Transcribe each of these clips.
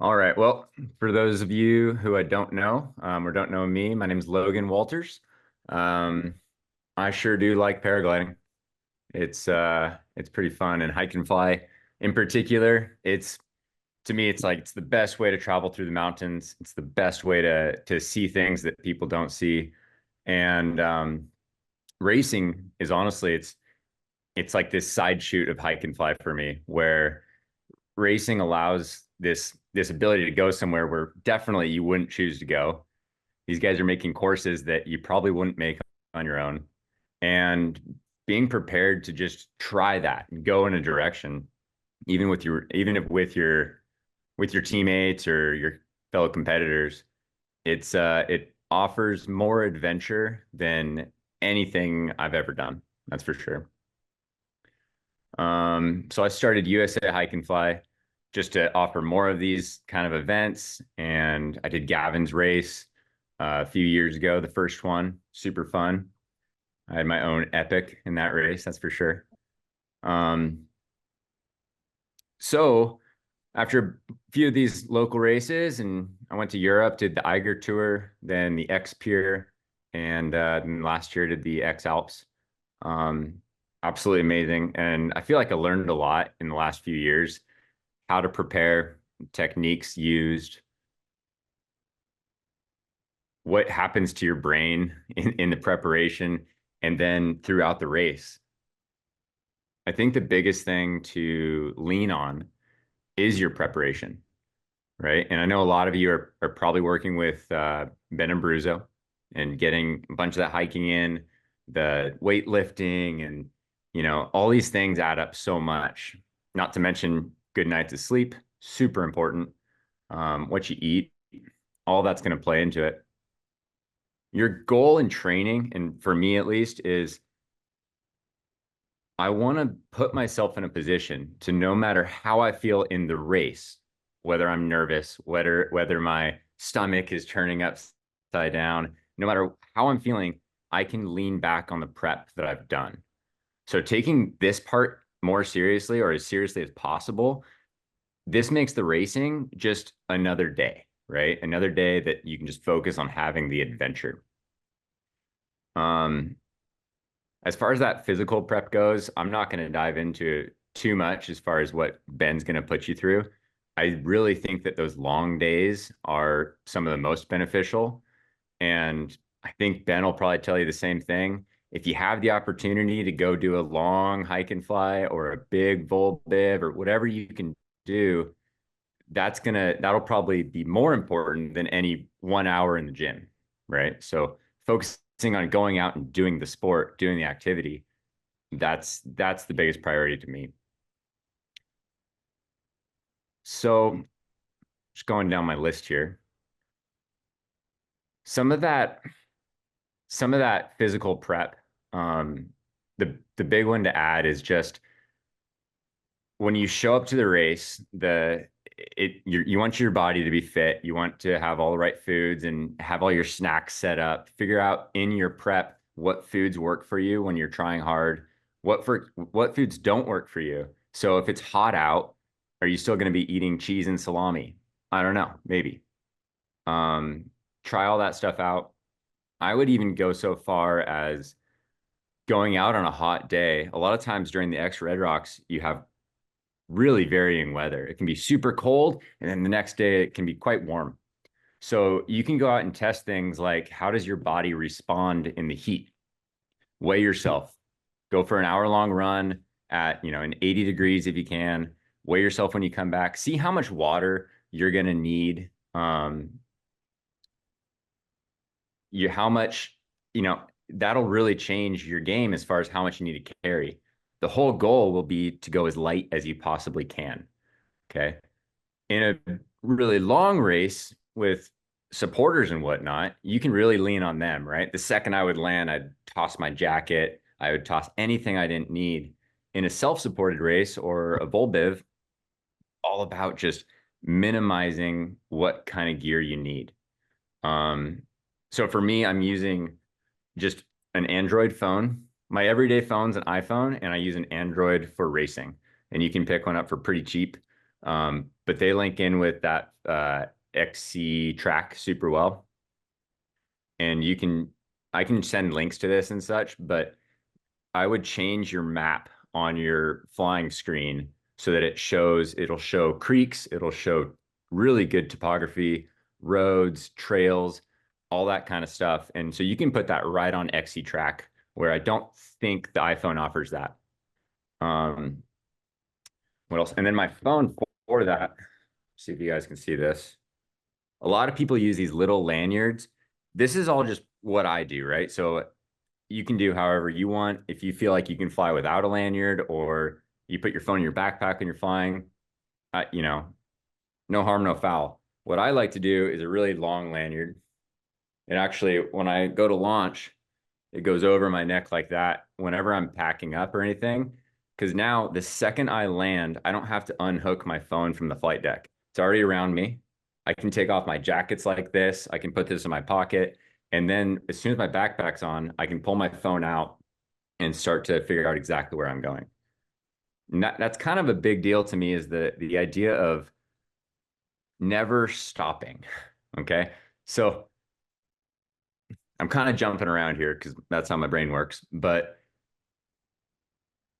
All right. Well, for those of you who I don't know or don't know me, my name is Logan Walters. Um, I sure do like paragliding. It's pretty fun, and hike and fly in particular. It's to me, it's like it's the best way to travel through the mountains. It's the best way to see things that people don't see. And racing is honestly, it's like this side shoot of hike and fly for me, where racing allows this ability to go somewhere where definitely you wouldn't choose to go. These guys are making courses that you probably wouldn't make on your own, and being prepared to just try that and go in a direction, even if with your teammates or your fellow competitors, it offers more adventure than anything I've ever done. That's for sure. So I started USA Hike and Fly just to offer more of these kind of events. And I did Gavin's race a few years ago, the first one, super fun. I had my own epic in that race, that's for sure. Um, so after a few of these local races, and I went to Europe, did the Eiger Tour, then the X Pier, and then last year did the X Alps. Um, Absolutely amazing. And I feel like I learned a lot in the last few years, how to prepare, techniques used, what happens to your brain in the preparation, and then throughout the race. I think the biggest thing to lean on is your preparation, right? And I know a lot of you are probably working with Ben and Bruzo and getting a bunch of that hiking in, the weightlifting, and all these things add up so much. Not to mention good nights of sleep, super important. What you eat, all that's going to play into it. Your goal in training, and for me at least, is I want to put myself in a position to, no matter how I feel in the race, whether I'm nervous, whether my stomach is turning upside down, no matter how I'm feeling, I can lean back on the prep that I've done. So taking this part more seriously, or as seriously as possible, this makes the racing just another day, right? Another day that you can just focus on having the adventure. Um, as far as that physical prep goes, I'm not going to dive into too much as far as what Ben's going to put you through. I really think that those long days are some of the most beneficial. And I think Ben will probably tell you the same thing. If you have the opportunity to go do a long hike and fly or a big vol bib or whatever you can do, that'll probably be more important than any 1 hour in the gym, right? So focusing on going out and doing the sport, doing the activity, that's the biggest priority to me. So just going down my list here, some of that, some of that physical prep, the big one to add is just when you show up to the race, you want your body to be fit. You want to have all the right foods and have all your snacks set up. Figure out in your prep what foods work for you when you're trying hard, what foods don't work for you. So if it's hot out, are you still going to be eating cheese and salami? I don't know, maybe. Um, Try all that stuff out. I would even go so far as going out on a hot day. A lot of times during the Xredrocks, you have really varying weather. It can be super cold, and then the next day it can be quite warm. So you can go out and test things like, how does your body respond in the heat? Weigh yourself. Go for an hour-long run at, in 80 degrees if you can. Weigh yourself when you come back. See how much water you're going to need. How much, that'll really change your game as far as how much you need to carry. The whole goal will be to go as light as you possibly can. Okay. In a really long race with supporters and whatnot, you can really lean on them, right? The second I would land, I'd toss my jacket, I would toss anything I didn't need. In a self-supported race or a Volbiv, all about just minimizing what kind of gear you need. Um, so for me, I'm using just an Android phone. My everyday phone's an iPhone, and I use an Android for racing. And you can pick one up for pretty cheap. But they link in with that XC track super well. And I can send links to this and such, but I would change your map on your flying screen so that it'll show creeks, it'll show really good topography, roads, trails, all that kind of stuff. And so you can put that right on XC Track, where I don't think the iPhone offers that. Um, what else? And then my phone for that, see if you guys can see this. A lot of people use these little lanyards. This is all just what I do, right? So you can do however you want. If you feel like you can fly without a lanyard, or you put your phone in your backpack when you're flying, you know, no harm, no foul. What I like to do is a really long lanyard. And actually, when I go to launch, it goes over my neck like that whenever I'm packing up or anything. Because now the second I land, I don't have to unhook my phone from the flight deck. It's already around me. I can take off my jackets like this. I can put this in my pocket. And then as soon as my backpack's on, I can pull my phone out and start to figure out exactly where I'm going. And that's kind of a big deal to me, is the idea of never stopping. Okay. So I'm kind of jumping around here because that's how my brain works. But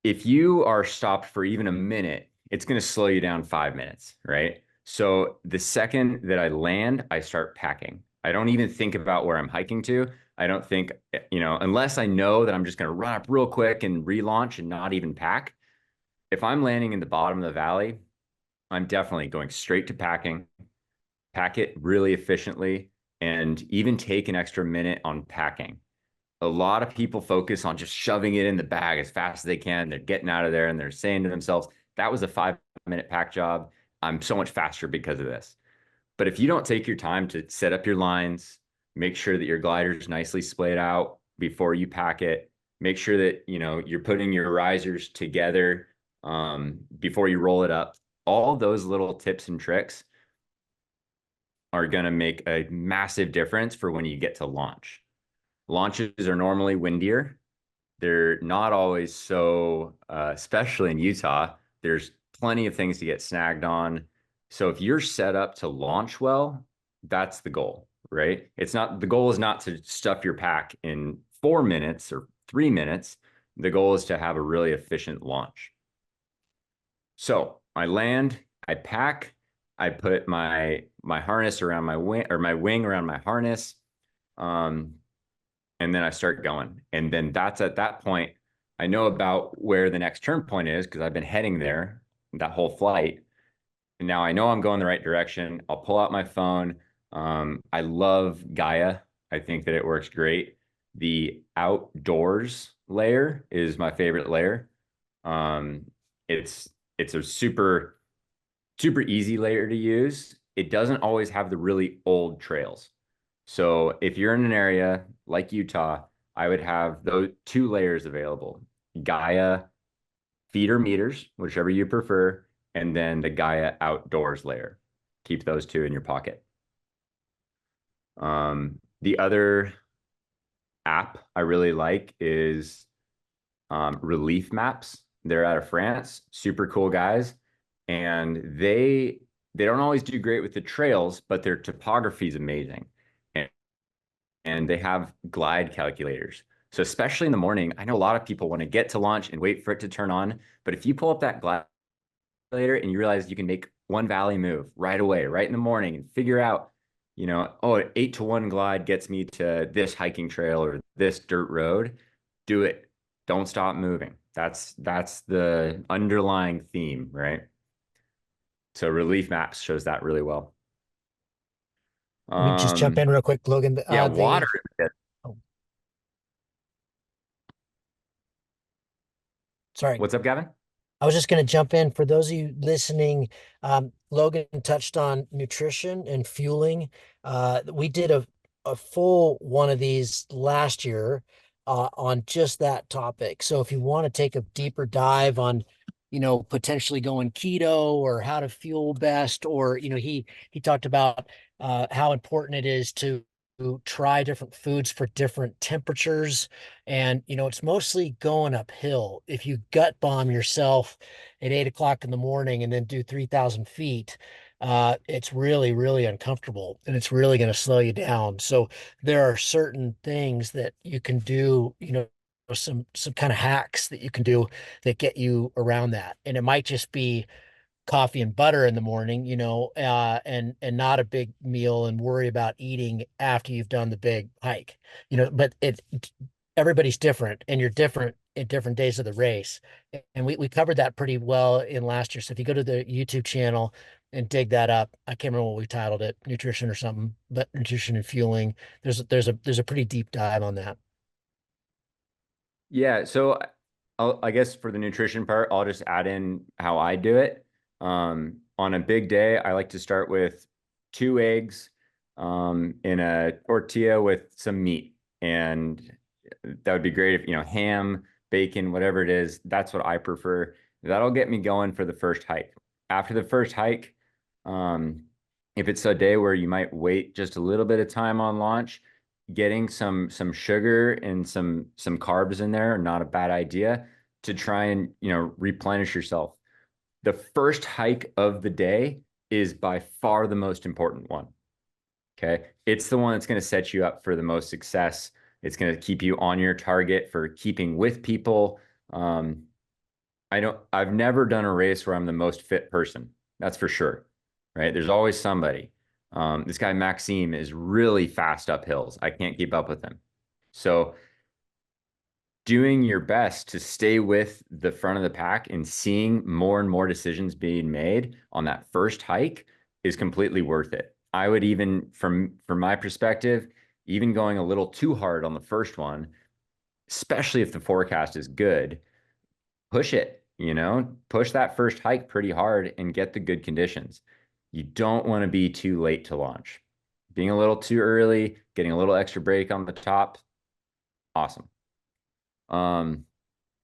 if you are stopped for even a minute, it's going to slow you down 5 minutes, right? So the second that I land, I start packing. I don't even think about where I'm hiking to. I don't think, unless I know that I'm just going to run up real quick and relaunch and not even pack. If I'm landing in the bottom of the valley, I'm definitely going straight to packing, pack it really efficiently, and even take an extra minute on packing. A lot of people focus on just shoving it in the bag as fast as they can. They're getting out of there and they're saying to themselves, that was a 5 minute pack job. I'm so much faster because of this. But if you don't take your time to set up your lines, make sure that your glider's nicely splayed out before you pack it, make sure that you're putting your risers together before you roll it up. All those little tips and tricks are going to make a massive difference for when you get to launch. Launches are normally windier. They're not always so, especially in Utah, there's plenty of things to get snagged on. So if you're set up to launch well, that's the goal, right? The goal is not to stuff your pack in 4 minutes or 3 minutes. The goal is to have a really efficient launch. So I land, I pack, I put my harness around my wing, or my wing around my harness. And then I start going. And then that's at that point, I know about where the next turn point is because I've been heading there that whole flight. And now I know I'm going the right direction. I'll pull out my phone. I love Gaia. I think that it works great. The outdoors layer is my favorite layer. It's a super easy layer to use. It doesn't always have the really old trails. So if you're in an area like Utah, I would have those two layers available: Gaia feeder meters, whichever you prefer, and then the Gaia outdoors layer. Keep those two in your pocket. The other app I really like is Relief Maps. They're out of France, super cool guys, and they don't always do great with the trails, but their topography is amazing. And they have glide calculators. So especially in the morning, I know a lot of people want to get to launch and wait for it to turn on. But if you pull up that glide calculator and you realize you can make one valley move right away, right in the morning, and figure out, oh, 8-to-1 glide gets me to this hiking trail or this dirt road, do it. Don't stop moving. That's the underlying theme, right? So Relief Maps shows that really well. Let me just jump in real quick, Logan. Yeah, water. Oh, sorry. What's up, Gavin? I was just going to jump in for those of you listening. Logan touched on nutrition and fueling. We did a full one of these last year on just that topic. So if you want to take a deeper dive on, potentially going keto or how to fuel best, or he talked about how important it is to try different foods for different temperatures. And, it's mostly going uphill. If you gut bomb yourself at 8 o'clock in the morning and then do 3,000 feet, it's really, really uncomfortable and it's really going to slow you down. So there are certain things that you can do, some kind of hacks that you can do that get you around that. And it might just be coffee and butter in the morning, and not a big meal and worry about eating after you've done the big hike. But everybody's different and you're different in different days of the race. And we covered that pretty well in last year. So if you go to the YouTube channel and dig that up, I can't remember what we titled it, nutrition or something, but nutrition and fueling. There's a pretty deep dive on that. Yeah, so I guess for the nutrition part, I'll just add in how I do it. On a big day, I like to start with 2 eggs, in a tortilla with some meat. And that would be great if, ham, bacon, whatever it is, that's what I prefer. That'll get me going for the first hike. After the first hike, um, if it's a day where you might wait just a little bit of time on launch, getting some sugar and some carbs in there are not a bad idea to try and replenish yourself. The first hike of the day is by far the most important one. Okay, it's the one that's going to set you up for the most success. It's going to keep you on your target for keeping with people. um, I've never done a race where I'm the most fit person, that's for sure. Right, there's always somebody. This guy Maxime is really fast up hills. I can't keep up with him. So doing your best to stay with the front of the pack and seeing more and more decisions being made on that first hike is completely worth it. I would even, from my perspective, even going a little too hard on the first one, especially if the forecast is good, push it, push that first hike pretty hard and get the good conditions. You don't want to be too late to launch. Being a little too early, getting a little extra break on the top, awesome. Um,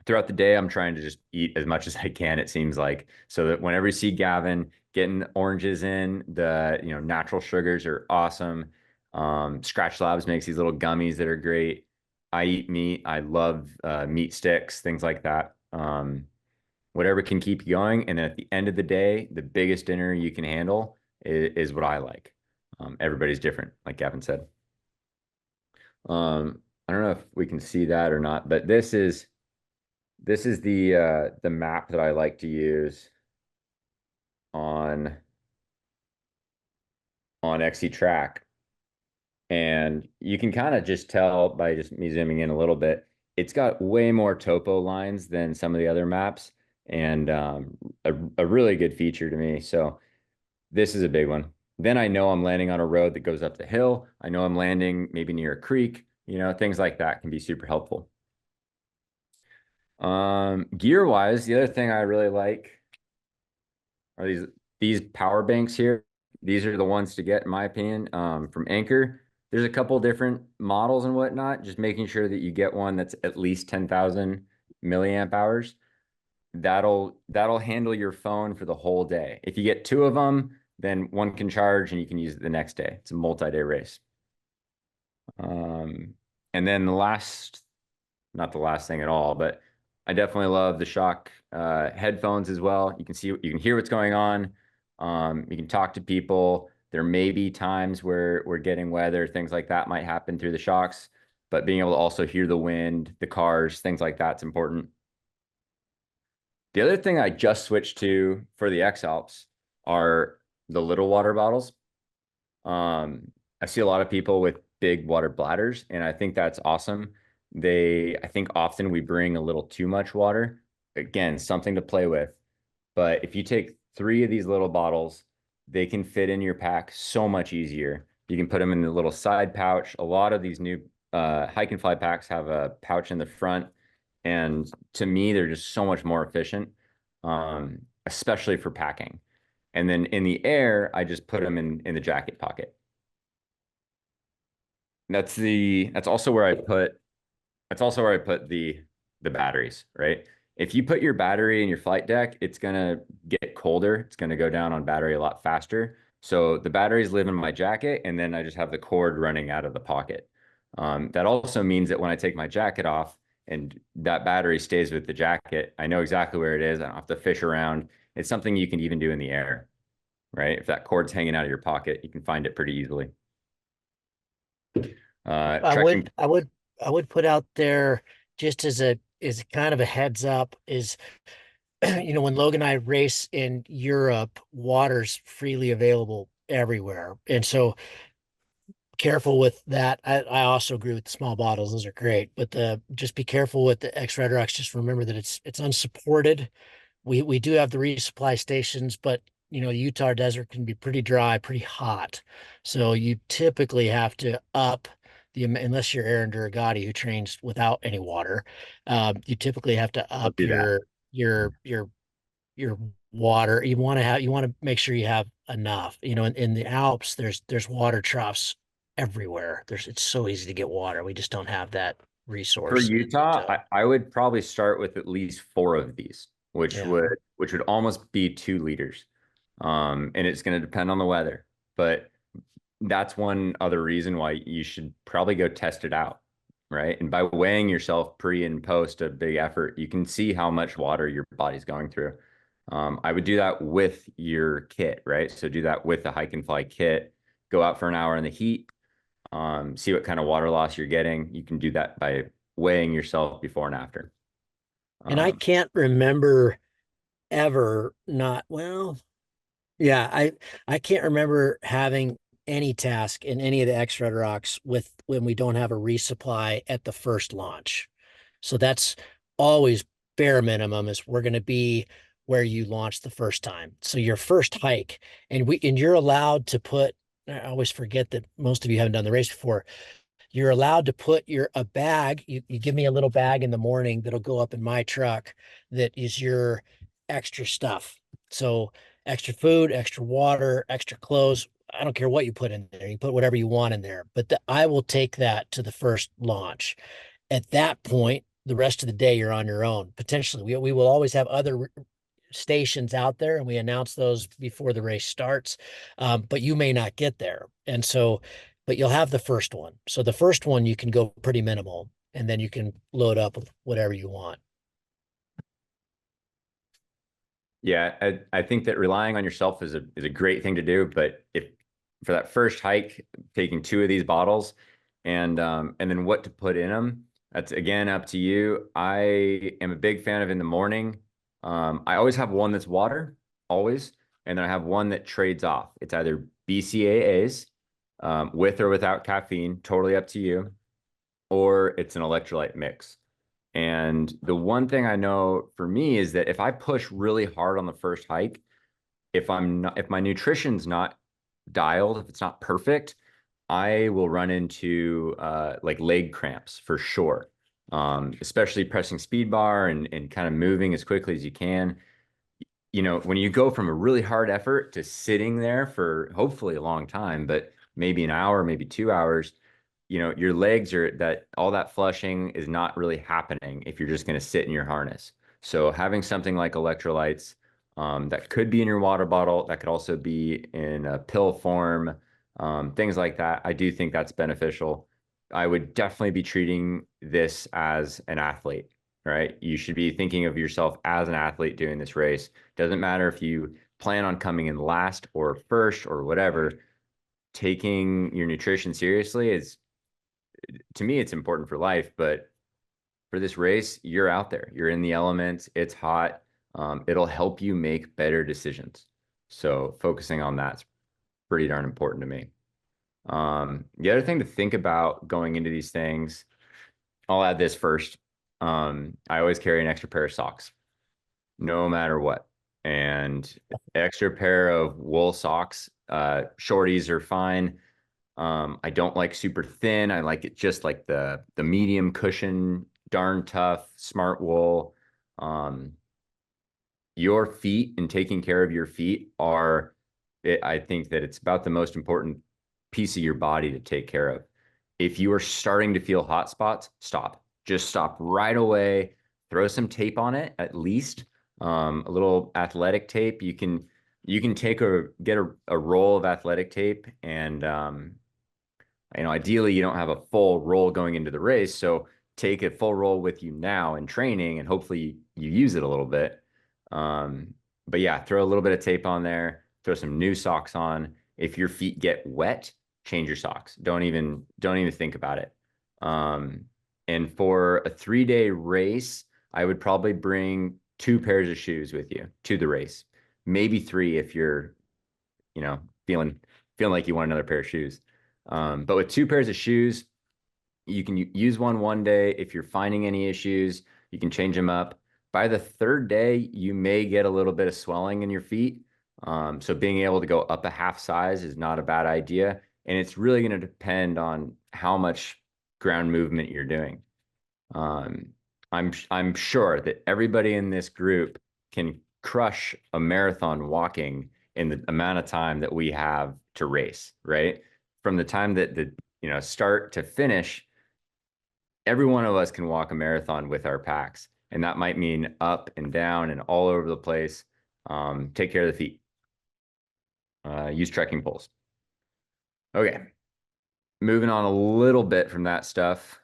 Throughout the day, I'm trying to just eat as much as I can, it seems like, so that whenever you see Gavin getting oranges in, the natural sugars are awesome. Scratch Labs makes these little gummies that are great. I eat meat. I love meat sticks, things like that. Whatever can keep you going. And then at the end of the day, the biggest dinner you can handle is what I like. Everybody's different, like Gavin said. I don't know if we can see that or not, but this is the map that I like to use on Xtrack. And you can kind of just tell by just me zooming in a little bit, it's got way more topo lines than some of the other maps, and a really good feature to me. So this is a big one. Then I know I'm landing on a road that goes up the hill. I know I'm landing maybe near a creek, things like that can be super helpful. Gear wise, the other thing I really like are these power banks here. These are the ones to get, in my opinion, from Anchor. There's a couple different models and whatnot. Just making sure that you get one that's at least 10,000 milliamp hours. That'll handle your phone for the whole day. If you get two of them, then one can charge and you can use it the next day. It's a multi-day race. And then not the last thing at all, but I definitely love the Shock headphones as well. You can hear what's going on. You can talk to people. There may be times where we're getting weather, things like that might happen through the Shocks, but being able to also hear the wind, the cars, things like that's important. The other thing I just switched to for the X Alps are the little water bottles. I see a lot of people with big water bladders, and I think that's awesome. I think often we bring a little too much water. Again, something to play with. But if you take 3 of these little bottles, they can fit in your pack so much easier. You can put them in the little side pouch. A lot of these new hike and fly packs have a pouch in the front. And to me, they're just so much more efficient, especially for packing. And then in the air, I just put them in the jacket pocket. That's also where I put the batteries, right? If you put your battery in your flight deck, it's gonna get colder. It's gonna go down on battery a lot faster. So the batteries live in my jacket, and then I just have the cord running out of the pocket. That also means that when I take my jacket off and that battery stays with the jacket, I know exactly where it is. I don't have to fish around. It's something you can even do in the air, right? If that cord's hanging out of your pocket, you can find it pretty easily. I Trekking. would, I would, I would put out there just as kind of a heads up is, when Logan and I race in Europe, water's freely available everywhere. And so careful with that. I also agree with the small bottles. Those are great, but just be careful with the Xredrocks. Just remember that it's unsupported. We do have the resupply stations, but Utah desert can be pretty dry, pretty hot. So you typically have to up unless you're Aaron Duragati who trains without any water. You typically have to I'll up do that. your water. You want to make sure you have enough. In the Alps, there's water troughs everywhere. It's so easy to get water. We just don't have that For resource in Utah, Utah. I would probably start with at least four of these, Yeah. which would almost be 2 liters. And it's going to depend on the weather, but that's one other reason why you should probably go test it out, right? And by weighing yourself pre and post a big effort, you can see how much water your body's going through. I would do that with your kit, right? So do that with the hike and fly kit. Go out for an hour in the heat, see what kind of water loss you're getting. You can do that by weighing yourself before and after. And I Um, can't remember ever not, well, yeah, I can't remember having any task in any of the X-Red rocks with when we don't have a resupply at the first launch. So that's always bare minimum is we're going to be where you launch the first time. So your first hike, and you're allowed to put. I always forget that most of you haven't done the race before. You're allowed to put a bag. You give me a little bag in the morning that'll go up in my truck that is your extra stuff. So extra food, extra water, extra clothes. I don't care what you put in there. You put whatever you want in there. But I will take that to the first launch. At that point, the rest of the day you're on your own. Potentially, we will always have other stations out there, and we announce those before the race starts. But you may not get there, and so, but you'll have the first one. So the first one you can go pretty minimal, and then you can load up with whatever you want. yeah, I think that relying on yourself is a great thing to do, but if for that first hike, taking 2 of these bottles and then what to put in them, that's again up to you. I am a big fan of in the morning. I always have one that's water, always, and then I have one that trades off. It's either BCAAs, with or without caffeine, totally up to you, or it's an electrolyte mix. And the one thing I know for me is that if I push really hard on the first hike, if my nutrition's not dialed, if it's not perfect, I will run into like leg cramps for sure. Especially pressing speed bar and kind of moving as quickly as you can. When you go from a really hard effort to sitting there for hopefully a long time, but maybe an hour, maybe 2 hours, your legs are that all that flushing is not really happening if you're just going to sit in your harness. So having something like electrolytes, that could be in your water bottle, that could also be in a pill form, things like that. I do think that's beneficial. I would definitely be treating this as an athlete, right? You should be thinking of yourself as an athlete doing this race. Doesn't matter if you plan on coming in last or first or whatever. Taking your nutrition seriously is, to me, it's important for life. But for this race, you're out there, you're in the elements, it's hot. It'll help you make better decisions. So focusing on that's pretty darn important to me. The other thing to think about going into these things, I'll add this first. I always carry an extra pair of socks no matter what. And extra pair of wool socks. Shorties are fine. I don't like super thin. I like it just like the medium cushion, darn tough, smart wool. Um, your feet and taking care of your feet I think that it's about the most important piece of your body to take care of. If you are starting to feel hot spots, stop. Just stop right away. Throw some tape on it, at least a little athletic tape. You can you can get a roll of athletic tape and ideally you don't have a full roll going into the race. So take a full roll with you now in training and hopefully you use it a little bit. Um, but yeah, throw a little bit of tape on there, throw some new socks on. If your feet get wet, change your socks. Don't even think about it. Um, and for a 3-day race, I would probably bring two pairs of shoes with you to the race. Maybe three if you're, you know, feeling like you want another pair of shoes. But with two pairs of shoes, you can use one day. If you're finding any issues, you can change them up. By the third day, you may get a little bit of swelling in your feet. So being able to go up a half size is not a bad idea. And it's really going to depend on how much ground movement you're doing. Um, I'm sure that everybody in this group can crush a marathon walking in the amount of time that we have to race, right? From the time that the start to finish, every one of us can walk a marathon with our packs, and that might mean up and down and all over the place. Take care of the feet. Use trekking poles. Okay, moving on a little bit from that stuff.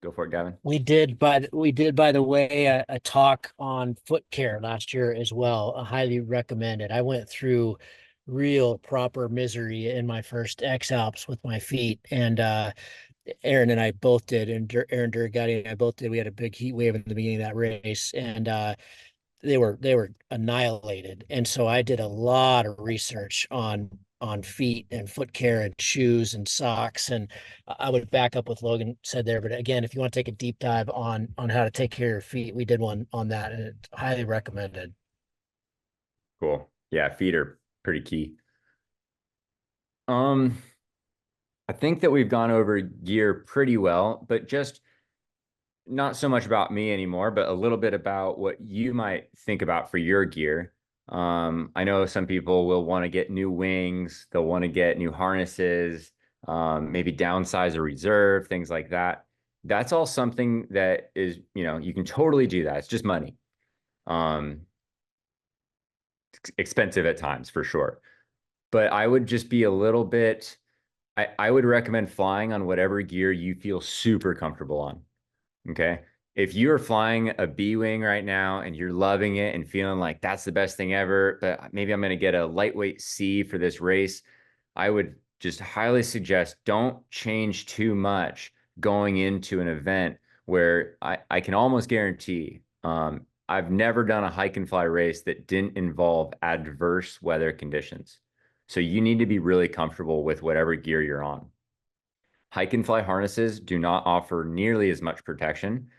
Go for it, Gavin. We did, by the way, a talk on foot care last year as well. I highly recommend it. I went through real proper misery in my first X Alps with my feet, and Aaron and I both did, and Aaron Durgatti and I both did. We had a big heat wave in the beginning of that race, and they were annihilated. And so I did a lot of research on feet and foot care and shoes and socks. And I would back up what Logan said there. But again, if you want to take a deep dive on how to take care of your feet, we did one on that, and it's highly recommended. Cool. Yeah, feet are pretty key. Um, I think that we've gone over gear pretty well, but just not so much about me anymore, but a little bit about what you might think about for your gear. I know some people will want to get new wings, they'll want to get new harnesses, maybe downsize a reserve, things like that. That's all something that is, you can totally do that. It's just money. Um, Expensive at times for sure. But I would just be a little bit, I would recommend flying on whatever gear you feel super comfortable on. Okay. If you're flying a B wing right now and you're loving it and feeling like that's the best thing ever, but maybe I'm going to get a lightweight C for this race, I would just highly suggest don't change too much going into an event where I can almost guarantee I've never done a hike and fly race that didn't involve adverse weather conditions. So you need to be really comfortable with whatever gear you're on. Hike and fly harnesses do not offer nearly as much protection.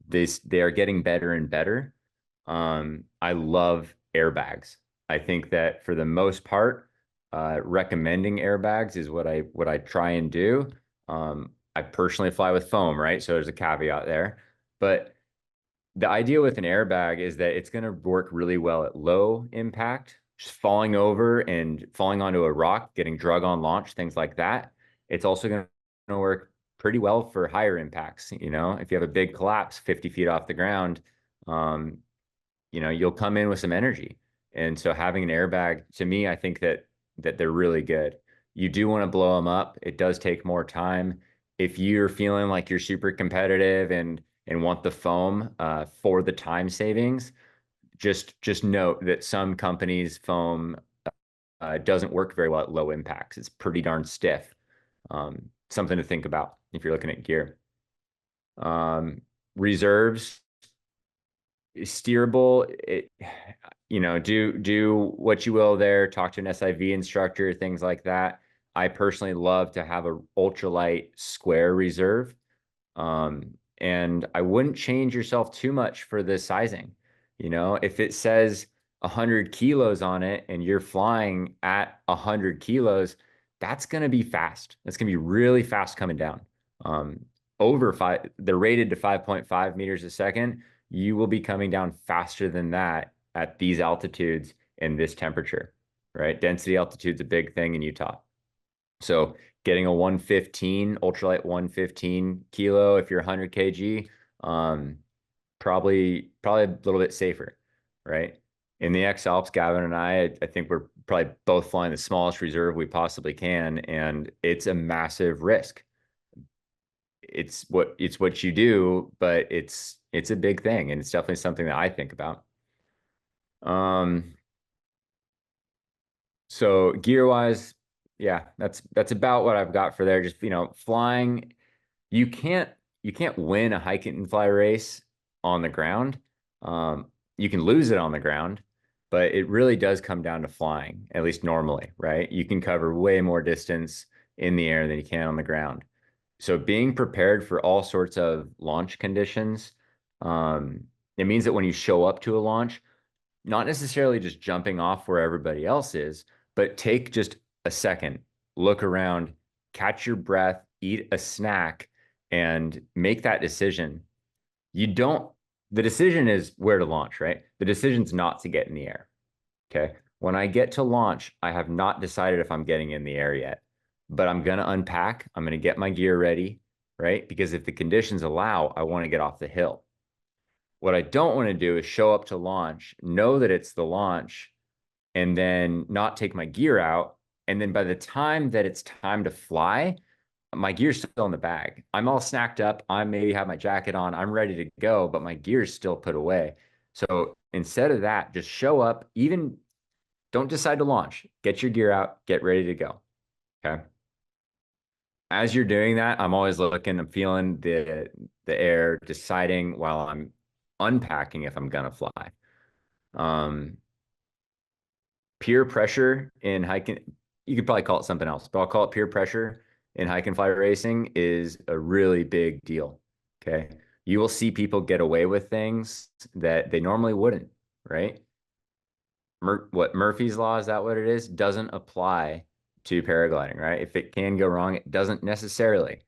They are getting better and better. I love airbags. I think that for the most part, recommending airbags is what I try and do. I personally fly with foam, right? So there's a caveat there. But the idea with an airbag is that it's going to work really well at low impact, just falling over and falling onto a rock, getting drug on launch, things like that. It's also going to work pretty well for higher impacts. If you have a big collapse 50 feet off the ground, um, you'll come in with some energy. And so having an airbag, to me, I think that they're really good. You do want to blow them up. It does take more time. If you're feeling like you're super competitive and want the foam for the time savings, just note that some companies' foam doesn't work very well at low impacts. It's pretty darn stiff. Something to think about if you're looking at gear. Reserves, steerable. Do what you will there. Talk to an SIV instructor, things like that. I personally love to have a ultralight square reserve. And I wouldn't change yourself too much for the sizing. If it says 100 kilos on it and you're flying at 100 kilos, that's going to be fast. That's going to be really fast coming down. Um, Over five, they're rated to 5.5 meters a second. You will be coming down faster than that at these altitudes and this temperature, right? Density altitude's a big thing in Utah. So getting a 115, ultralight 115 kilo, if you're 100 kg, probably a little bit safer, right? In the X Alps, Gavin and I think we're probably both flying the smallest reserve we possibly can, and it's a massive risk. It's what you do, but it's a big thing, and it's definitely something that I think about. Um, so gear wise, yeah, that's about what I've got for there. Just flying, you can't you can't win a hike and fly race on the ground. You can lose it on the ground, but it really does come down to flying, at least normally, right? You can cover way more distance in the air than you can on the ground. So being prepared for all sorts of launch conditions, um, it means that when you show up to a launch, not necessarily just jumping off where everybody else is, but take just a second, look around, catch your breath, eat a snack, and make that decision. You don't, the decision is where to launch, right? The decision's not to get in the air. Okay. When I get to launch, I have not decided if I'm getting in the air yet, but I'm going to unpack. I'm going to get my gear ready, right? Because if the conditions allow, I want to get off the hill. What I don't want to do is show up to launch, know that it's the launch, and then not take my gear out. And then by the time that it's time to fly, my gear's still in the bag. I'm all snacked up. I maybe have my jacket on. I'm ready to go, but my gear's still put away. So instead of that, just show up, even don't decide to launch. Get your gear out, get ready to go. Okay. As you're doing that, I'm always looking, I'm feeling the air, deciding while I'm unpacking if I'm gonna fly. Um, Peer pressure in hiking, you could probably call it something else, but I'll call it peer pressure in hike and fly racing is a really big deal. Okay. You will see people get away with things that they normally wouldn't, right? What Murphy's Law, is that what it is? Doesn't apply to paragliding, right? If it can go wrong, it doesn't necessarily.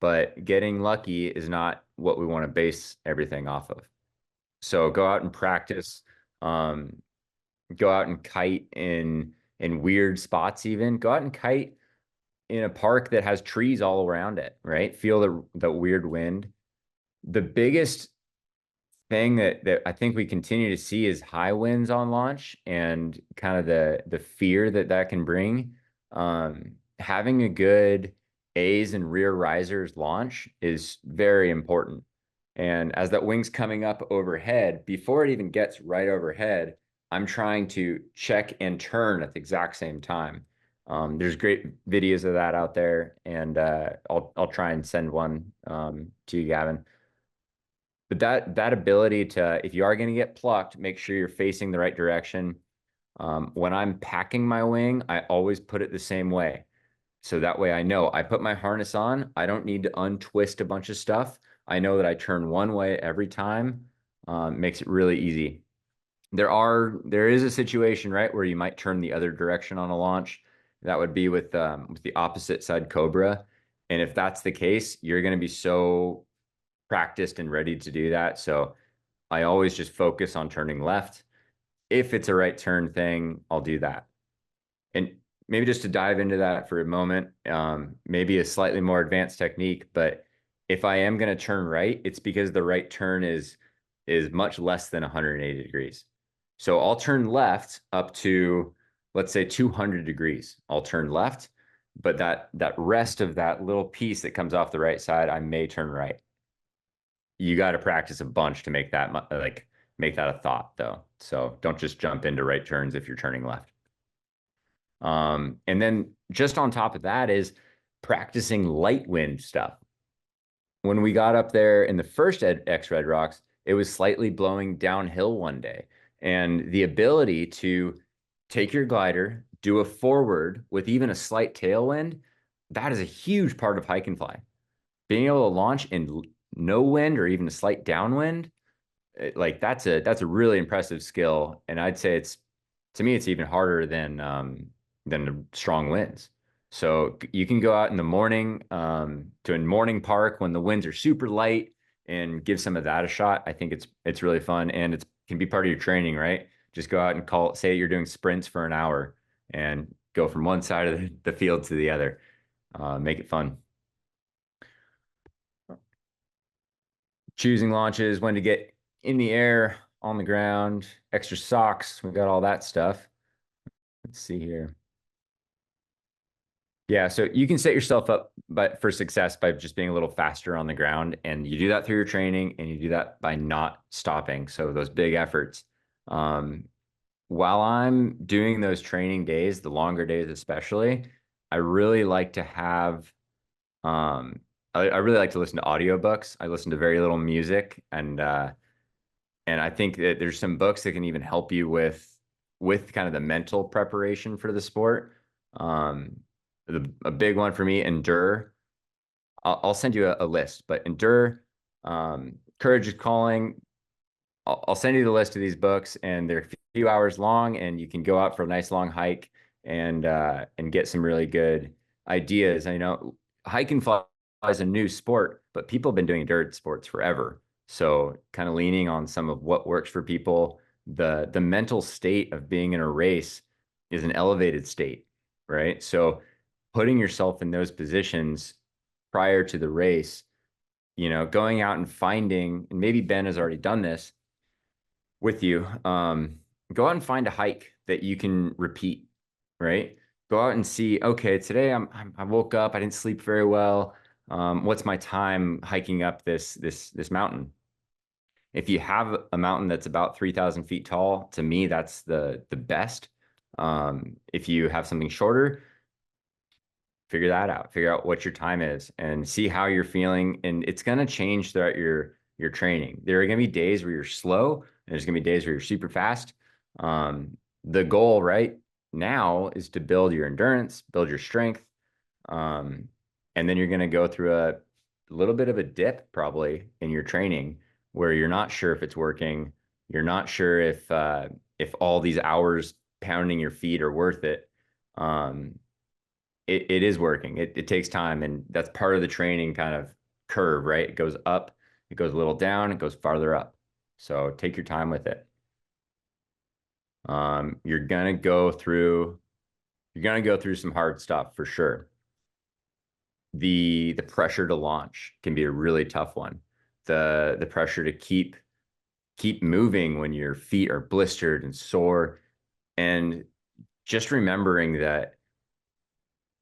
But getting lucky is not what we want to base everything off of. So go out and practice. Um, Go out and kite in weird spots even. Go out and kite in a park that has trees all around it, right? Feel the weird wind. The biggest thing that I think we continue to see is high winds on launch and kind of the fear that that can bring. Having a good A's and rear risers launch is very important. And as that wing's coming up overhead, before it even gets right overhead, I'm trying to check and turn at the exact same time. There's great videos of that out there, and I'll try and send one to you, Gavin. But that ability to, if you are going to get plucked, make sure you're facing the right direction. When I'm packing my wing, I always put it the same way. So that way I know I put my harness on. I don't need to untwist a bunch of stuff. I know that I turn one way every time. Makes it really easy. There is a situation, right, where you might turn the other direction on a launch. That would be with the opposite side Cobra. And if that's the case, you're going to be so practiced and ready to do that. So I always just focus on turning left. If it's a right turn thing, I'll do that. And maybe just to dive into that for a moment, maybe a slightly more advanced technique, but if I am going to turn right, it's because the right turn is much less than 180 degrees. So I'll turn left up to, let's say, 200 degrees. I'll turn left, but that rest of that little piece that comes off the right side, I may turn right. You got to practice a bunch to make that like make that a thought though. So don't just jump into right turns if you're turning left. And then just on top of that is practicing light wind stuff. When we got up there in the first Xredrocks, it was slightly blowing downhill one day. And the ability to take your glider, do a forward with even a slight tailwind, that is a huge part of hike and fly. Being able to launch in no wind or even a slight downwind, like that's a really impressive skill. And I'd say it's to me it's even harder than the strong winds. So you can go out in the morning to a morning park when the winds are super light and give some of that a shot. I think it's really fun and it can be part of your training, right? Just go out and say you're doing sprints for an hour and go from one side of the field to the other. Make it fun. Choosing launches, when to get in the air. on the ground, extra socks. We got all that stuff. Let's see here. Yeah, so you can set yourself up for success by just being a little faster on the ground, and you do that through your training, and you do that by not stopping. So those big efforts. Um, while I'm doing those training days, the longer days especially, I really like to have I really like to listen to audiobooks. I listen to very little music, and I think that there's some books that can even help you with kind of the mental preparation for the sport. A big one for me, Endure. I'll send you a list, but Endure, Courage is Calling. I'll send you the list of these books, and they're a few hours long, and you can go out for a nice long hike and get some really good ideas. I know hike and fly is a new sport, but people have been doing endurance sports forever. So kind of leaning on some of what works for people. The mental state of being in a race is an elevated state, right? So putting yourself in those positions prior to the race, going out and finding, and maybe Ben has already done this with you. Go out and find a hike that you can repeat, right? Go out and see, okay, today I woke up, I didn't sleep very well. What's my time hiking up this mountain? If you have a mountain that's about 3,000 feet tall, to me, that's the best. If you have something shorter, figure that out. Figure out what your time is and see how you're feeling. And it's going to change throughout your training. There are going to be days where you're slow, and there's going to be days where you're super fast. The goal right now is to build your endurance, build your strength, and then you're going to go through a little bit of a dip probably in your training where you're not sure if it's working. You're not sure if all these hours pounding your feet are worth it. Um, it is working. It takes time, and that's part of the training kind of curve, right? It goes up, it goes a little down, it goes farther up. So take your time with it. You're gonna go through some hard stuff for sure. The pressure to launch can be a really tough one. The pressure to keep moving when your feet are blistered and sore, and just remembering that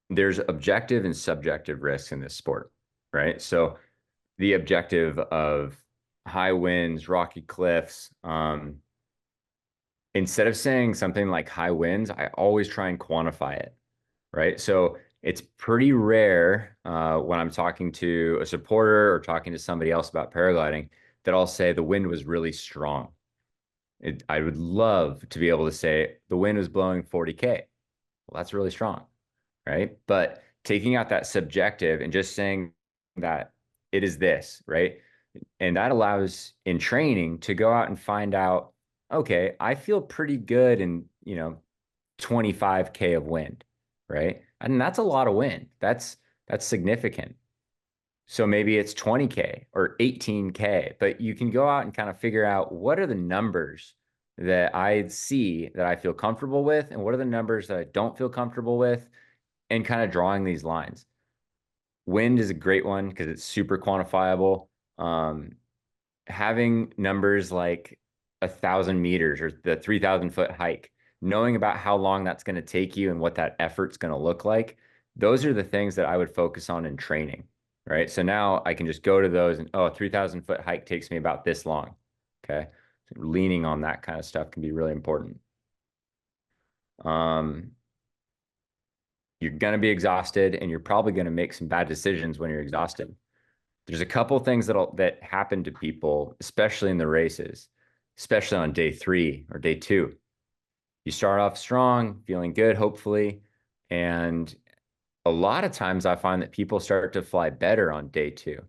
there's objective and subjective risks in this sport, right? So the objective of high winds, rocky cliffs, instead of saying something like high winds, I always try and quantify it, right? So it's pretty rare when I'm talking to a supporter or talking to somebody else about paragliding that I'll say the wind was really strong. I would love to be able to say the wind was blowing 40K. Well, that's really strong, right? But taking out that subjective and just saying that it is this, right? And that allows in training to go out and find out, okay, I feel pretty good in, 25K of wind, right? And that's a lot of wind. That's significant. So maybe it's 20K or 18K, but you can go out and kind of figure out what are the numbers that I see that I feel comfortable with, and what are the numbers that I don't feel comfortable with, and kind of drawing these lines. Wind is a great one because it's super quantifiable. Um, Having numbers like 1,000 meters or the 3,000 foot hike, knowing about how long that's going to take you and what that effort's going to look like, those are the things that I would focus on in training, right? So now I can just go to those and, oh, a 3,000 foot hike takes me about this long. Okay. So leaning on that kind of stuff can be really important. Um, you're going to be exhausted, and you're probably going to make some bad decisions when you're exhausted. There's a couple things that happen to people, especially in the races, especially on day 3 or day 2. You start off strong, feeling good, hopefully, and a lot of times I find that people start to fly better on day 2.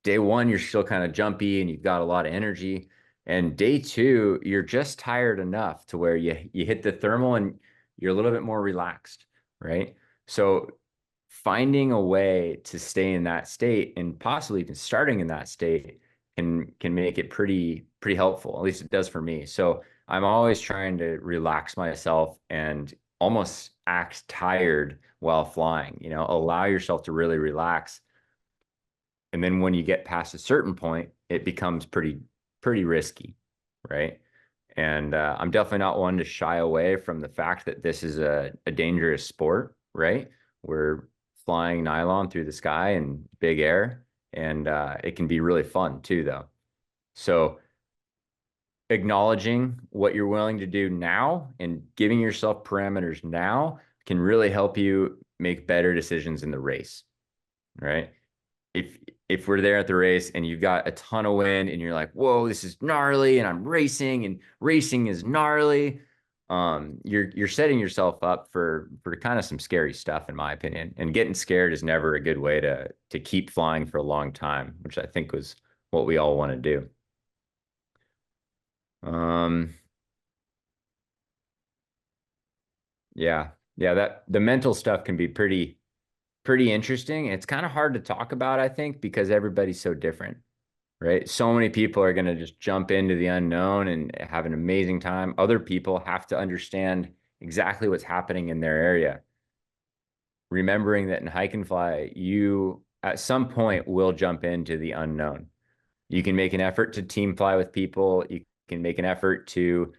Day 1, you're still kind of jumpy and you've got a lot of energy. And day 2, you're just tired enough to where you hit the thermal and you're a little bit more relaxed, right? So finding a way to stay in that state and possibly even starting in that state can make it pretty helpful. At least it does for me. So I'm always trying to relax myself and almost act tired while flying, allow yourself to really relax. And then when you get past a certain point, it becomes pretty risky, right? And I'm definitely not one to shy away from the fact that this is a dangerous sport, right? We're flying nylon through the sky in big air, and it can be really fun too, though. So acknowledging what you're willing to do now and giving yourself parameters now can really help you make better decisions in the race, right? If if we're there at the race and you've got a ton of wind and you're like, whoa, this is gnarly, and I'm racing and racing is gnarly, you're setting yourself up for kind of some scary stuff, in my opinion. And getting scared is never a good way to keep flying for a long time, which I think was what we all want to do. Um, yeah, yeah, that the mental stuff can be pretty interesting. It's kind of hard to talk about, I think, because everybody's so different, right? So many people are going to just jump into the unknown and have an amazing time. Other people have to understand exactly what's happening in their area. Remembering that in hike and fly, you at some point will jump into the unknown. You can make an effort to team fly with people. You can make an effort to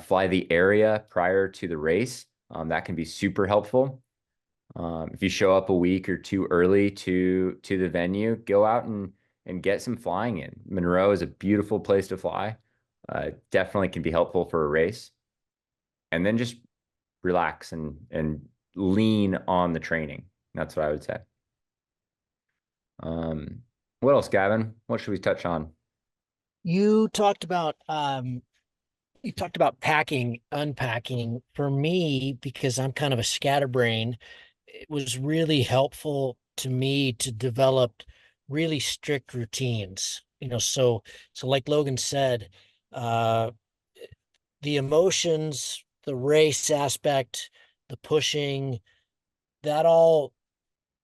fly the area prior to the race. That can be super helpful. If you show up a week or two early to the venue, go out and get some flying in. Monroe is a beautiful place to fly. Definitely can be helpful for a race. And then just relax and lean on the training. That's what I would say. Um, what else, Gavin? What should we touch on? You talked about packing, unpacking. For me, because I'm kind of a scatterbrain, it was really helpful to me to develop really strict routines. So like Logan said, uh, the emotions, the race aspect, the pushing, that all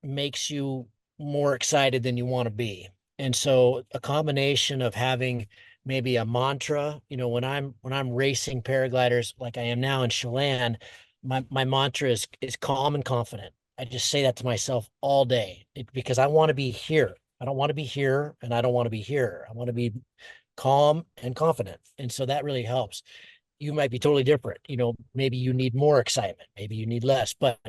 makes you more excited than you want to be. And so a combination of having maybe a mantra, when I'm racing paragliders like I am now in Chelan, my mantra is calm and confident. I just say that to myself all day because I want to be here. I don't want to be here and I don't want to be here. I want to be calm and confident. And so that really helps. You might be totally different. Maybe you need more excitement, maybe you need less, but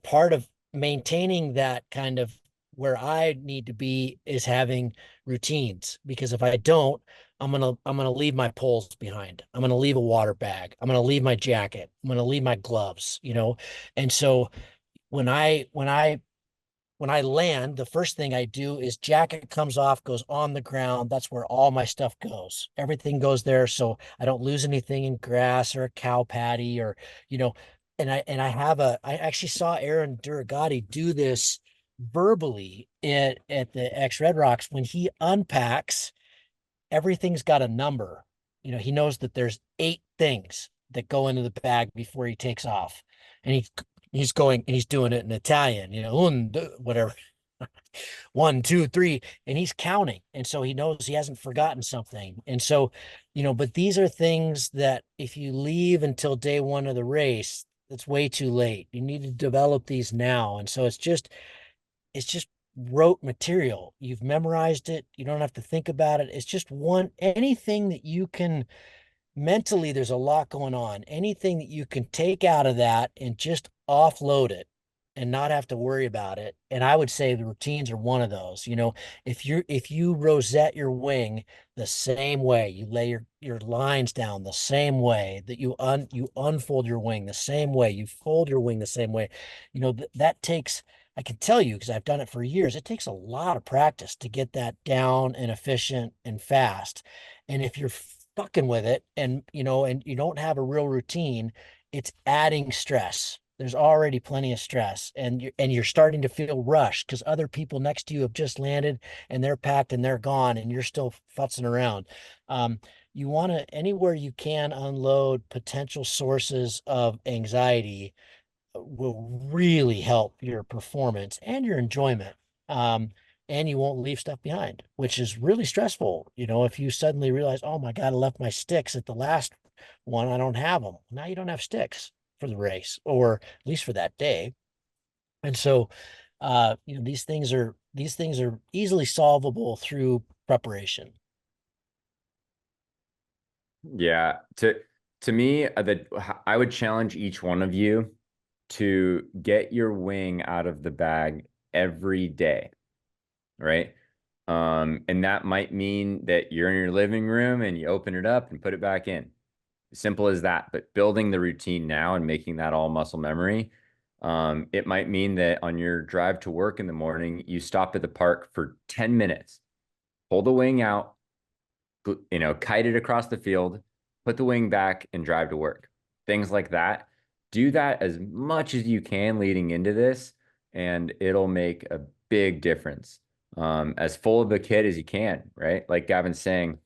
part of maintaining that kind of where I need to be is having routines, because if I don't, I'm gonna leave my poles behind. I'm gonna leave a water bag. I'm gonna leave my jacket. I'm gonna leave my gloves. And so when I land, the first thing I do is jacket comes off, goes on the ground. That's where all my stuff goes. Everything goes there, so I don't lose anything in grass or a cow patty or, you know. I actually saw Aaron Duragati do this verbally at the Xredrocks when he unpacks. Everything's got a number. He knows that there's 8 things that go into the bag before he takes off, and he's going and he's doing it in Italian, whatever, 1, 2, 3, and he's counting. And so he knows he hasn't forgotten something. And so, but these are things that if you leave until day one of the race, it's way too late. You need to develop these now. And so it's just rote material. You've memorized it. You don't have to think about it. It's just anything that you can mentally, there's a lot going on. Anything that you can take out of that and just offload it and not have to worry about it. And I would say the routines are one of those. If you rosette your wing the same way, you lay your lines down the same way, that you unfold your wing the same way, you fold your wing the same way, that takes, I can tell you because I've done it for years, it takes a lot of practice to get that down and efficient and fast. And if you're fucking with it and you don't have a real routine, it's adding stress. There's already plenty of stress, and you're starting to feel rushed because other people next to you have just landed and they're packed and they're gone and you're still futzing around. Um, you want to, anywhere you can, unload potential sources of anxiety will really help your performance and your enjoyment. And you won't leave stuff behind, which is really stressful. If you suddenly realize, oh my God, I left my sticks at the last one, I don't have them. Now you don't have sticks for the race, or at least for that day. And so, these things are easily solvable through preparation. Yeah. To me, I would challenge each one of you to get your wing out of the bag every day, right? And that might mean that you're in your living room and you open it up and put it back in. Simple as that. But building the routine now and making that all muscle memory, it might mean that on your drive to work in the morning, you stop at the park for 10 minutes, pull the wing out, kite it across the field, put the wing back, and drive to work. Things like that. Do that as much as you can leading into this, and it'll make a big difference. As full of a kit as you can, right? Like Gavin's saying,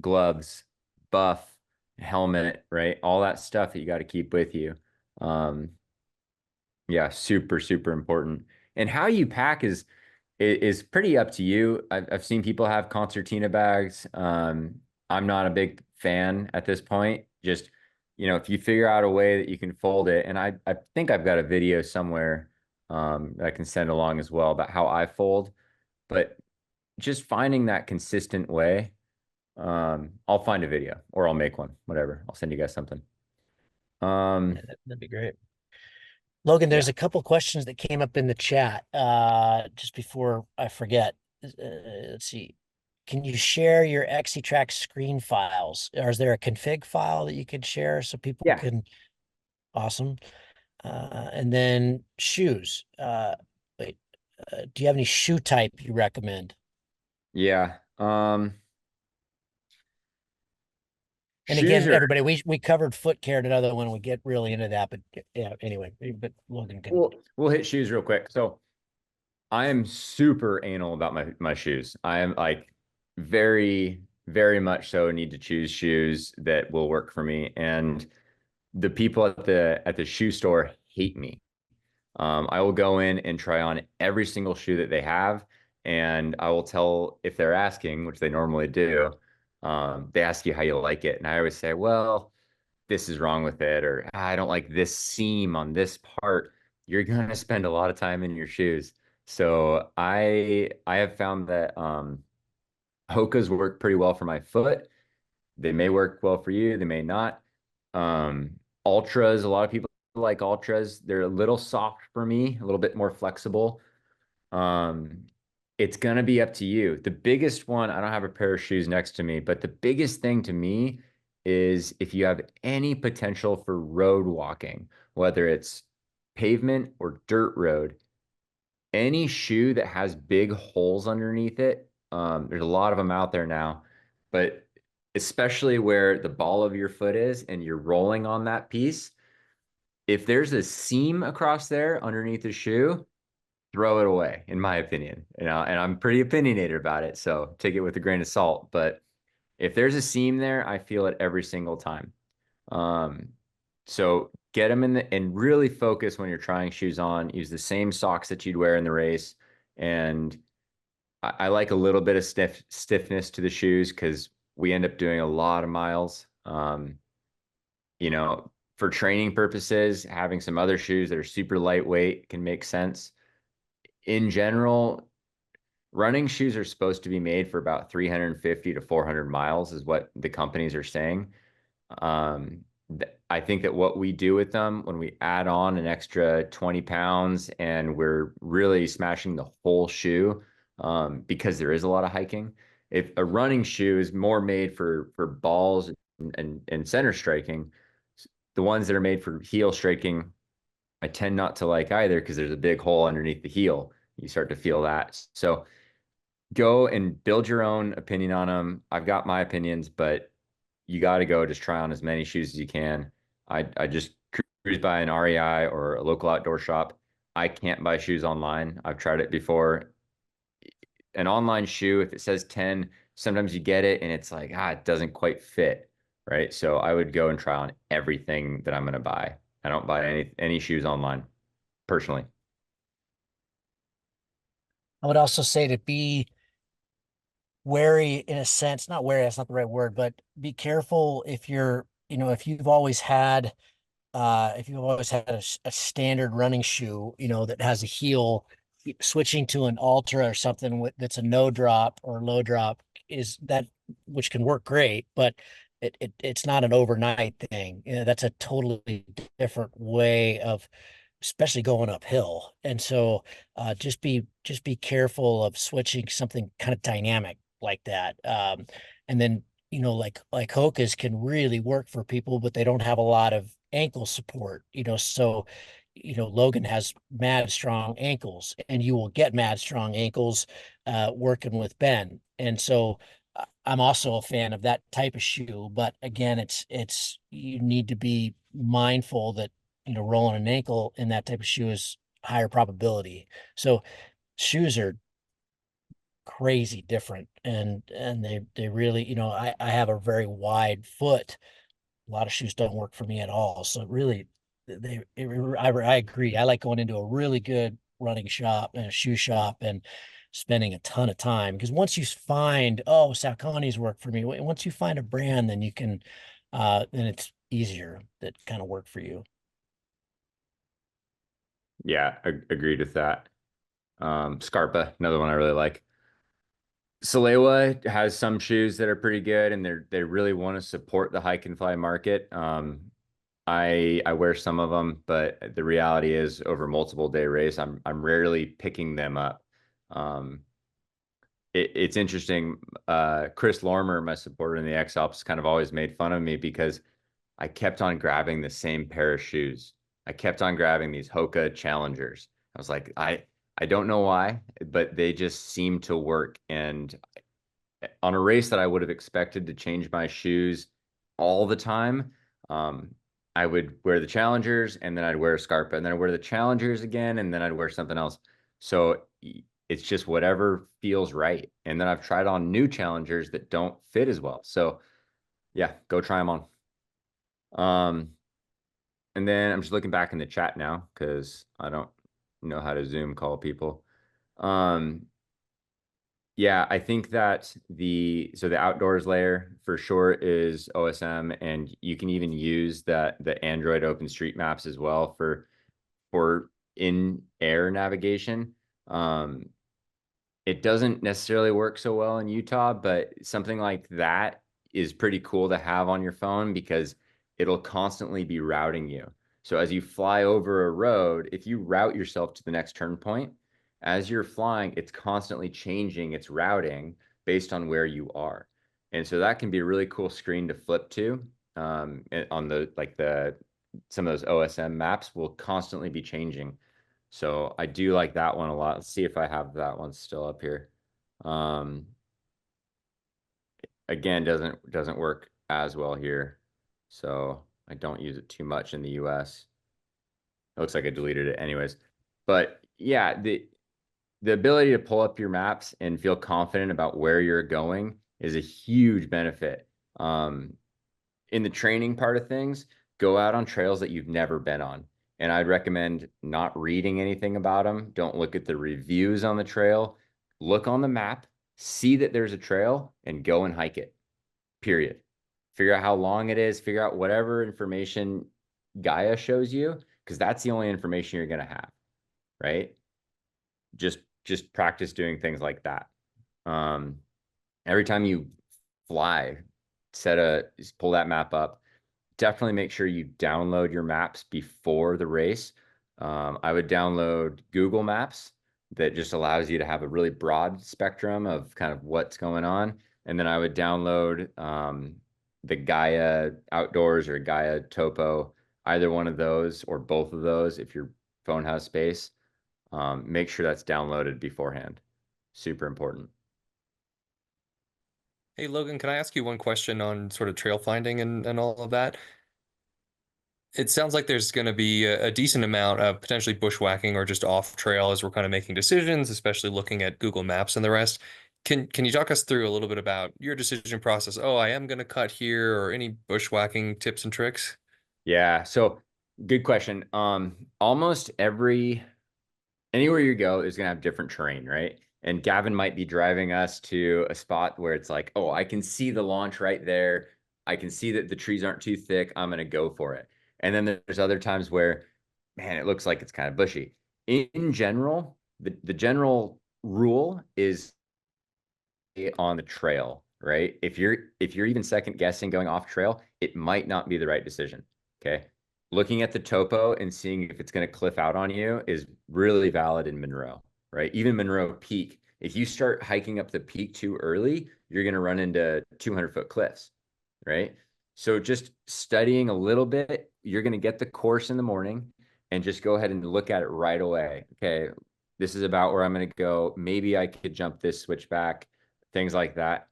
gloves, buff, helmet, right? All that stuff that you got to keep with you. Um, yeah, super, super important. And how you pack is pretty up to you. I've seen people have concertina bags. I'm not a big fan at this point. Just, if you figure out a way that you can fold it, and I think I've got a video somewhere that I can send along as well about how I fold, but just finding that consistent way. I'll find a video or I'll make one, whatever. I'll send you guys something. Yeah, Um, that'd be great. Logan, there's yeah, a couple questions that came up in the chat just before I forget. Let's see. Can you share your Xtrax screen files? Or is there a config file that you could share so people yeah, can? Awesome. And then shoes. Wait, do you have any shoe type you recommend? yeah. And Shoes again, are everybody, we covered foot care another one. We get really into that, but yeah, anyway, but Logan can. we'll hit shoes real quick. So I am super anal about my shoes. I am like very, very much so need to choose shoes that will work for me. And the people at the shoe store hate me. I will go in and try on every single shoe that they have, and I will tell if they're asking, which they normally do. They ask you how you like it, and I always say, well, this is wrong with it, or I don't like this seam on this part. You're gonna spend a lot of time in your shoes. So I have found that Hoka's work pretty well for my foot. They may work well for you, they may not. Ultras, a lot of people like ultras. They're a little soft for me, a little bit more flexible. Um, it's gonna be up to you. The biggest one, I don't have a pair of shoes next to me, but the biggest thing to me is if you have any potential for road walking, whether it's pavement or dirt road, any shoe that has big holes underneath it, there's a lot of them out there now, but especially where the ball of your foot is and you're rolling on that piece, if there's a seam across there underneath the shoe, throw it away, in my opinion. And I'm pretty opinionated about it, so take it with a grain of salt. But if there's a seam there, I feel it every single time. Um, so get them in and really focus when you're trying shoes on. Use the same socks that you'd wear in the race. And I like a little bit of stiffness to the shoes because we end up doing a lot of miles. For training purposes, having some other shoes that are super lightweight can make sense. In general, running shoes are supposed to be made for about 350 to 400 miles, is what the companies are saying. I think that what we do with them when we add on an extra 20 pounds and we're really smashing the whole shoe, because there is a lot of hiking. If a running shoe is more made for balls and center striking, the ones that are made for heel striking, I tend not to like either because there's a big hole underneath the heel. You start to feel that. So go and build your own opinion on them. I've got my opinions, but you got to go just try on as many shoes as you can. I just cruise by an REI or a local outdoor shop. I can't buy shoes online. I've tried it before. An online shoe, if it says 10, sometimes you get it and it's like, it doesn't quite fit, right? So I would go and try on everything that I'm going to buy. I don't buy any shoes online personally. I would also say to be wary in a sense, not wary, that's not the right word, but be careful if if you've always had a standard running shoe, that has a heel, switching to an Ultra or something that's a no drop or low drop is that, which can work great, but it's not an overnight thing. That's a totally different way of, especially going uphill. And so just be careful of switching something kind of dynamic like that. And then, like Hoka's can really work for people, but they don't have a lot of ankle support, so Logan has mad strong ankles, and you will get mad strong ankles working with Ben. And so I'm also a fan of that type of shoe, but again, it's you need to be mindful that rolling an ankle in that type of shoe is higher probability. So shoes are crazy different, and they really, I have a very wide foot. A lot of shoes don't work for me at all. So really, I agree. I like going into a really good running shop and a shoe shop and spending a ton of time, because once you find, oh, Saucony's work for me, once you find a brand, then you can, then it's easier that kind of work for you. Yeah, agreed with that. Scarpa, another one I really like. Salewa has some shoes that are pretty good, and they really want to support the hike and fly market. I wear some of them, but the reality is, over multiple day race, I'm rarely picking them up. Um, it's interesting. Chris Lormer, my supporter in the X Alps, kind of always made fun of me because I kept on grabbing the same pair of shoes. I kept on grabbing these Hoka Challengers. I was like, I don't know why, but they just seem to work. And on a race that I would have expected to change my shoes all the time, um, I would wear the Challengers and then I'd wear a Scarpa and then I'd wear the Challengers again and then I'd wear something else. So it's just whatever feels right. And then I've tried on new Challengers that don't fit as well. So yeah, go try them on. Um, and then I'm just looking back in the chat now because I don't know how to Zoom call people. Um, Yeah, I think that the outdoors layer for sure is OSM, and you can even use the Android OpenStreetMaps as well for in air navigation. Um, it doesn't necessarily work so well in Utah, but something like that is pretty cool to have on your phone because it'll constantly be routing you. So as you fly over a road, if you route yourself to the next turn point, as you're flying, it's constantly changing its routing based on where you are. And so that can be a really cool screen to flip to. On the some of those OSM maps will constantly be changing. So I do like that one a lot. Let's see if I have that one still up here. Um, again, doesn't work as well here. So I don't use it too much in the US. It looks like I deleted it anyways. But yeah, the ability to pull up your maps and feel confident about where you're going is a huge benefit. In the training part of things, go out on trails that you've never been on. And I'd recommend not reading anything about them. Don't look at the reviews on the trail. Look on the map, see that there's a trail, and go and hike it. Period. Figure out how long it is, figure out whatever information Gaia shows you, because that's the only information you're going to have, right? Just practice doing things like that. Um, every time you fly, pull that map up, definitely make sure you download your maps before the race. I would download Google Maps that just allows you to have a really broad spectrum of kind of what's going on. And then I would download the Gaia Outdoors or Gaia Topo, either one of those or both of those if your phone has space. Make sure that's downloaded beforehand. Super important. Hey Logan, can I ask you one question on sort of trail finding and all of that? It sounds like there's going to be a decent amount of potentially bushwhacking or just off trail as we're kind of making decisions, especially looking at Google Maps and the rest. Can you talk us through a little bit about your decision process? Oh, I am going to cut here, or any bushwhacking tips and tricks? Yeah, so good question. Almost anywhere you go is gonna have different terrain, right? And Gavin might be driving us to a spot where it's like, oh, I can see the launch right there. I can see that the trees aren't too thick. I'm gonna go for it. And then there's other times where, man, it looks like it's kind of bushy. In general, the general rule is on the trail, right? If you're even second guessing going off trail, it might not be the right decision. Okay. Looking at the topo and seeing if it's going to cliff out on you is really valid in Monroe, right? Even Monroe Peak. If you start hiking up the peak too early, you're going to run into 200-foot cliffs, right? So just studying a little bit, you're going to get the course in the morning and just go ahead and look at it right away. Okay, this is about where I'm going to go. Maybe I could jump this switchback, things like that.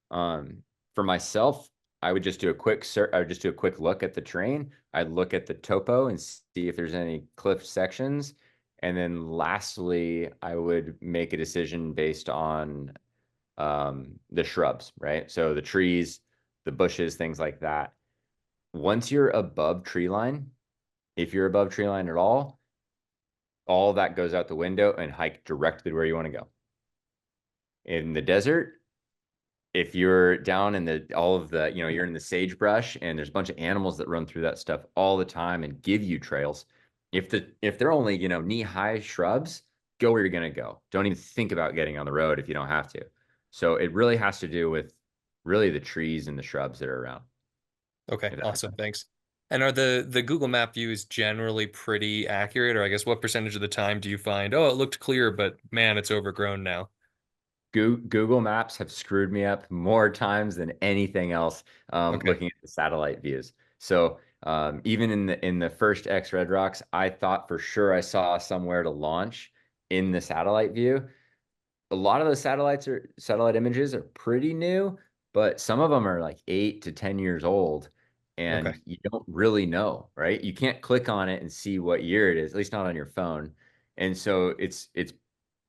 For myself, I would just do a quick search. I would just do a quick look at the terrain. I'd look at the topo and see if there's any cliff sections. And then lastly, I would make a decision based on the shrubs, right? So the trees, the bushes, things like that. Once you're above tree line, if you're above tree line at all that goes out the window and hike directly where you want to go. In the desert, if you're down in you're in the sagebrush and there's a bunch of animals that run through that stuff all the time and give you trails. If they're only, knee-high shrubs, go where you're gonna go. Don't even think about getting on the road if you don't have to. So it really has to do with really the trees and the shrubs that are around. Okay, awesome. Thanks. And are the Google Map views generally pretty accurate? Or I guess what percentage of the time do you find, oh, it looked clear, but man, it's overgrown now? Google Maps have screwed me up more times than anything else, Okay. looking at the satellite views. So even in the first Xredrocks, I thought for sure I saw somewhere to launch in the satellite view. A lot of the satellite images are pretty new, but some of them are like 8 to 10 years old, Okay. and you don't really know, right? You can't click on it and see what year it is, at least not on your phone. And so it's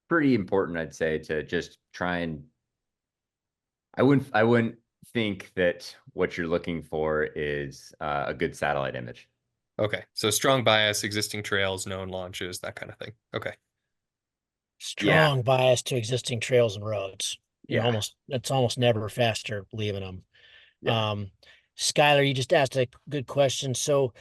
pretty important, I'd say, to just try and I wouldn't think that what you're looking for is a good satellite image. Okay. So strong bias, existing trails, known launches, that kind of thing. Okay. Yeah, Strong bias to existing trails and roads. yeah, It's almost never faster leaving them. yeah. Um, Skylar, you just asked a good question. So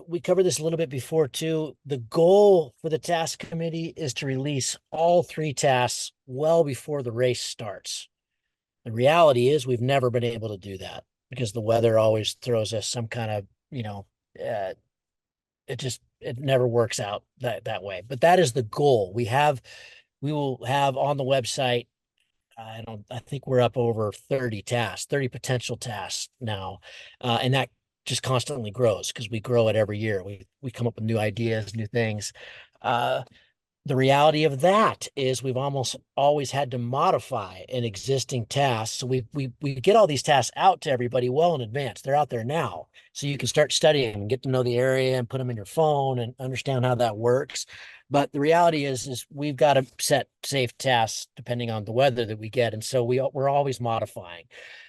we covered this a little bit before too. The goal for the task committee is to release all 3 tasks well before the race starts. The reality is we've never been able to do that because the weather always throws us some kind of, uh, it never works out that way. But that is the goal. We will have on the website, I think we're up over 30 tasks, 30 potential tasks now. And that just constantly grows because we grow it every year. We come up with new ideas, new things. The reality of that is we've almost always had to modify an existing task. So we get all these tasks out to everybody well in advance. They're out there now. So you can start studying and get to know the area and put them in your phone and understand how that works. But the reality is we've got to set safe tasks depending on the weather that we get. And so we're always modifying.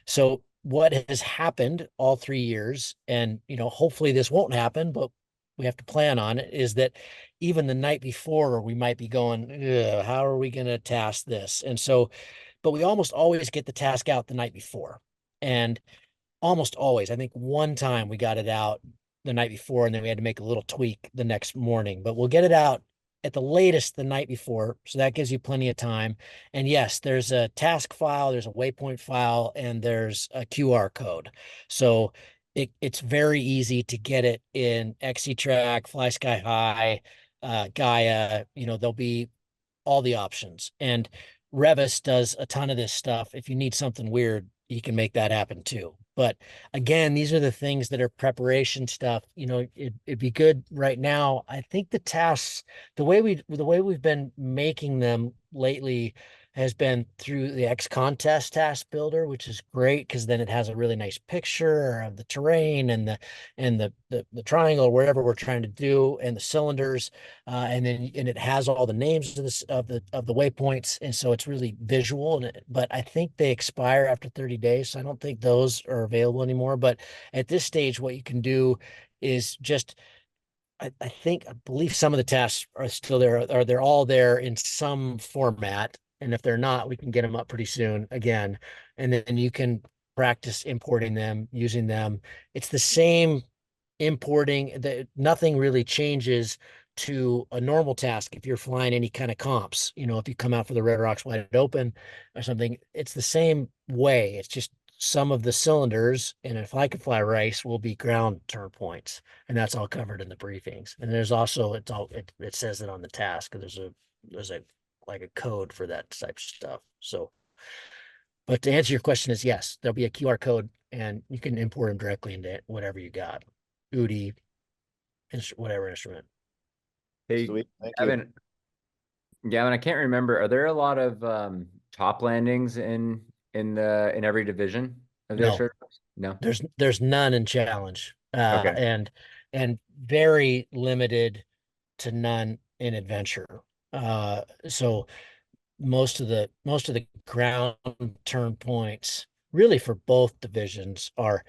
So what has happened all 3 years, and hopefully this won't happen, but we have to plan on it, is that even the night before we might be going, how are we going to task this? And so, but we almost always get the task out the night before. And almost always, I think one time we got it out the night before and then we had to make a little tweak the next morning, but we'll get it out at the latest the night before. So that gives you plenty of time. And yes, there's a task file, there's a waypoint file, and there's a QR code. So it's very easy to get it in Xtrack, Fly Sky High, Gaia. There'll be all the options. And Revis does a ton of this stuff. If you need something weird, he can make that happen too. But again, these are the things that are preparation stuff. It'd be good right now. I think the tasks, the way we've been making them lately has been through the X Contest task builder, which is great because then it has a really nice picture of the terrain and the triangle, wherever we're trying to do, and the cylinders, and it has all the names of the waypoints, and so it's really visual. But I think they expire after 30 days, so I don't think those are available anymore. But at this stage, what you can do is just I believe some of the tasks are still there, or they're all there in some format. And if they're not, we can get them up pretty soon again. And then you can practice importing them, using them. It's the same importing, that nothing really changes to a normal task. If you're flying any kind of comps, you know, if you come out for the Xredrocks wide open or something, it's the same way. It's just some of the cylinders in a fly could fly race will be ground turn points, and that's all covered in the briefings. And there's also it says it on the task. There's a like a code for that type of stuff. So, but to answer your question is yes, there'll be a QR code and you can import them directly into whatever you got, UDI, whatever instrument. Hey, Sweet. Thank you. Gavin, I can't remember. Are there a lot of top landings in every division of the No. Xredrocks? No. There's none in challenge, Okay. and very limited to none in adventure. So most of the ground turn points really for both divisions are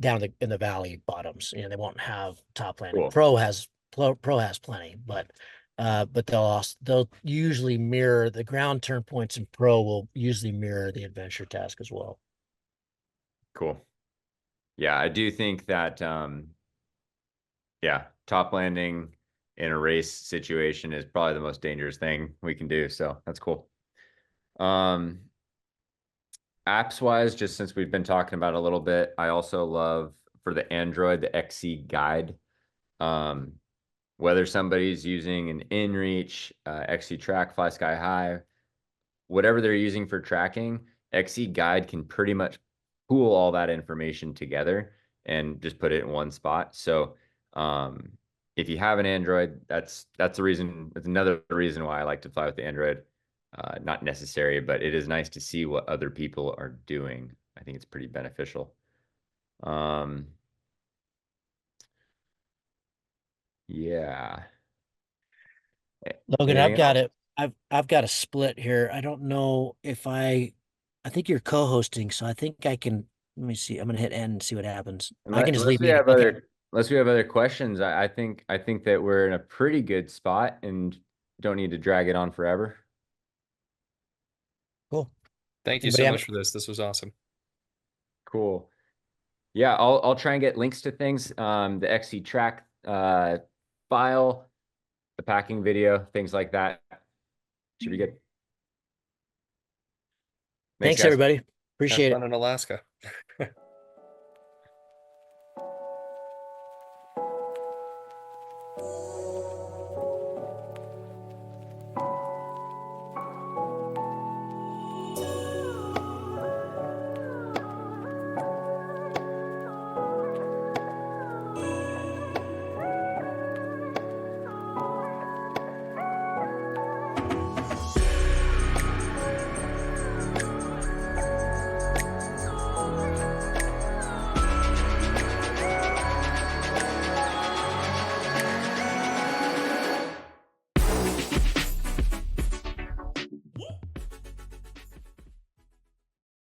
down in the valley bottoms. You know, they won't have top landing. Cool. Pro has plenty, but they'll usually mirror the ground turn points, and pro will usually mirror the adventure task as well. Cool. Yeah, I do think that yeah, top landing in a race situation is probably the most dangerous thing we can do. So that's cool. Apps wise, just since we've been talking about it a little bit, I also love for the Android, the XC guide. Whether somebody's using an InReach, XC Track, Fly Sky High, whatever they're using for tracking, XC Guide can pretty much pool all that information together and just put it in one spot. So if you have an Android, that's the reason. That's another reason why I like to fly with the Android. Not necessary, but it is nice to see what other people are doing. I think it's pretty beneficial. Yeah. Logan, Anything else? I've got a split here. I don't know if I think you're co-hosting, so I think I can, let me see. I'm gonna hit end and see what happens. I can just leave meeting. Okay. Unless we have other questions, I think that we're in a pretty good spot and don't need to drag it on forever. Cool. Thank you Anybody so have- much for this. This was awesome. Cool. Yeah, I'll try and get links to things. The XC track file, the packing video, things like that. Should be good. Thanks guys. everybody. Have Appreciate it. fun in Alaska.